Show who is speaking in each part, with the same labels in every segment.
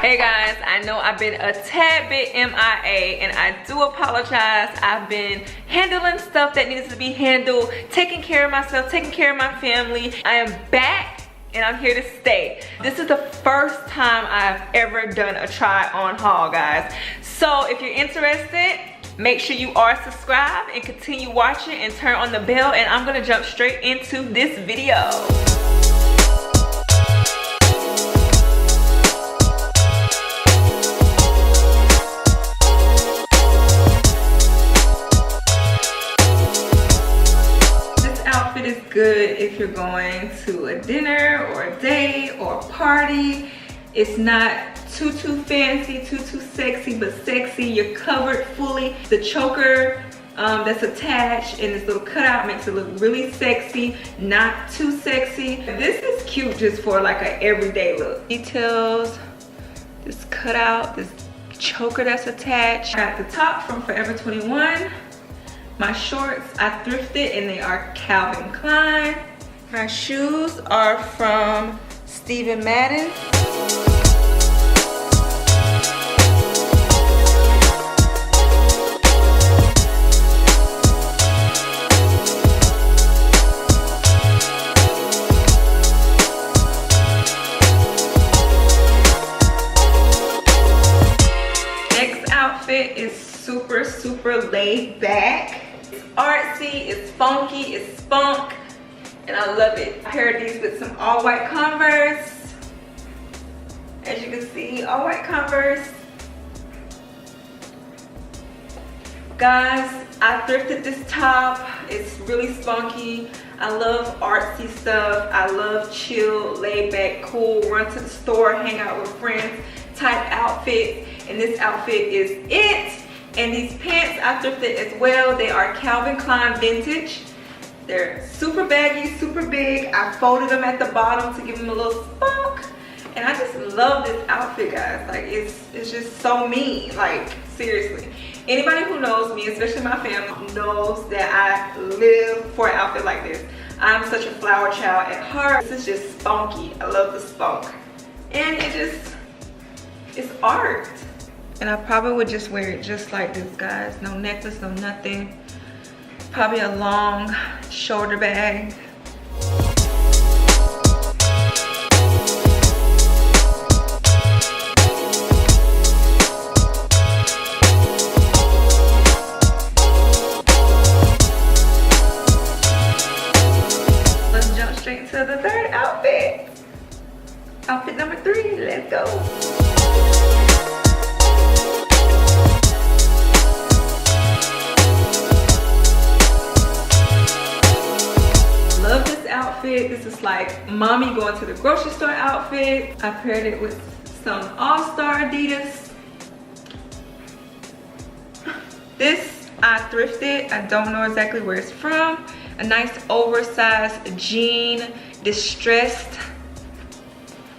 Speaker 1: Hey guys, I know I've been a tad bit MIA and I do apologize. I've been handling stuff that needs to be handled, taking care of myself, taking care of my family. I am back and I'm here to stay. This is the first time I've ever done a try on haul, guys. So if you're interested, make sure you are subscribed and continue watching and turn on the bell, and I'm gonna jump straight into this video. Is good if you're going to a dinner or a date or a party. It's not too fancy, too sexy, but sexy. You're covered fully. The choker that's attached and this little cutout makes it look really sexy, not too sexy. This is cute just for like an everyday look. Details, this cutout, this choker that's attached. Got the top from Forever 21. My shorts, I thrifted and they are Calvin Klein. My shoes are from Stephen Madden. Next outfit is super laid back. It's artsy, it's funky, it's spunk, and I love it. I paired these with some all white Converse. As you can see, all white Converse. Guys, I thrifted this top. It's really spunky. I love artsy stuff. I love chill, laid back, cool, run to the store, hang out with friends type outfits. And this outfit is it. And these pants I thrifted as well. They are Calvin Klein vintage. They're super baggy, super big. I folded them at the bottom to give them a little spunk. And I just love this outfit, guys. Like, it's just so me. Like, seriously. Anybody who knows me, especially my family, knows that I live for an outfit like this. I'm such a flower child at heart. This is just spunky. I love the spunk. And it's art. And I probably would just wear it just like this, guys. No necklace, no nothing. Probably a long shoulder bag. Let's jump straight to the third outfit. Outfit number 3, let's go. Love this outfit. This is like mommy going to the grocery store outfit. I paired it with some All-Star Adidas. This I thrifted. I don't know exactly where it's from. A nice oversized jean distressed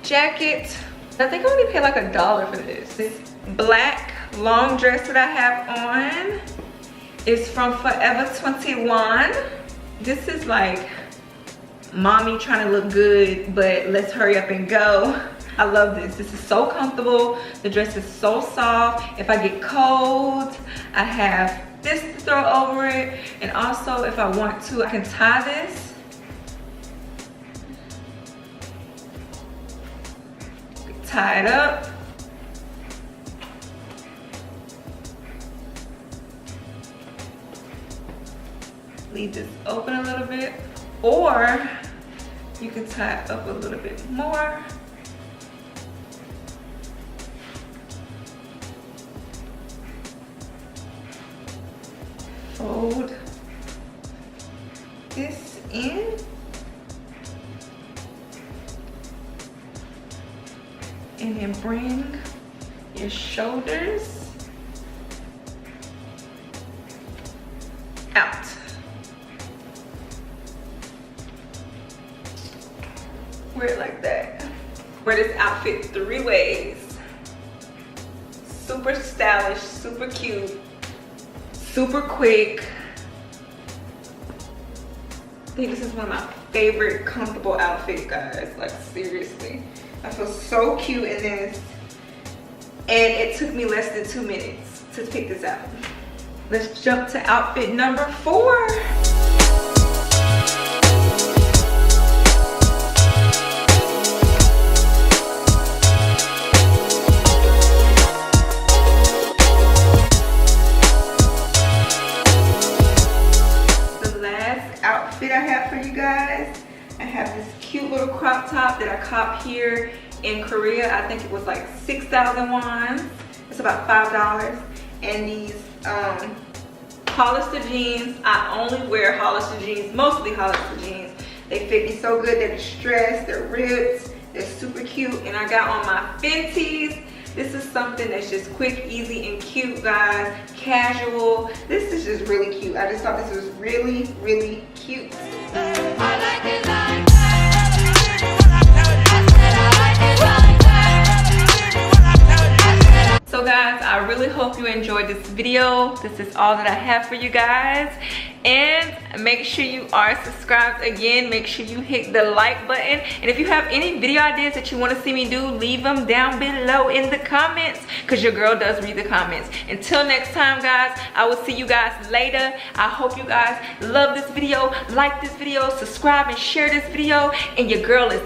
Speaker 1: jacket. I think I only paid like $1 for this. This black long dress that I have on is from Forever 21. This is like mommy trying to look good, but let's hurry up and go. I love this. This is so comfortable. The dress is so soft. If I get cold, I have this to throw over it. And also, if I want to, I can tie this. Tie it up. Leave this open a little bit. Or you can tie it up a little bit more. Fold this in. And then bring your shoulders out. Wear it like that. Wear this outfit 3 ways. Super stylish, super cute, super quick. I think this is one of my favorite comfortable outfits, guys. Like, seriously. I feel so cute in this. and it took me less than 2 minutes to pick this out. Let's jump to outfit number 4. Outfit I have for you guys. I have this cute little crop top that I copped here in Korea. I think it was like 6,000 won. It's about $5. And these Hollister jeans. I only wear Hollister jeans, mostly Hollister jeans. They fit me so good. They're distressed, they're ripped, they're super cute. And I got on my Fenties. This is something that's just quick, easy, and cute, guys. Casual. This is just really cute. I just thought this was really, really cute. I like it like that. So guys, I really hope you enjoyed this video. This is all that I have for you guys. And make sure you are subscribed. Again, make sure you hit the like button. And if you have any video ideas that you want to see me do, leave them down below in the comments, because your girl does read the comments. Until next time, guys, I will see you guys later. I hope you guys love this video, like this video, subscribe and share this video. And your girl is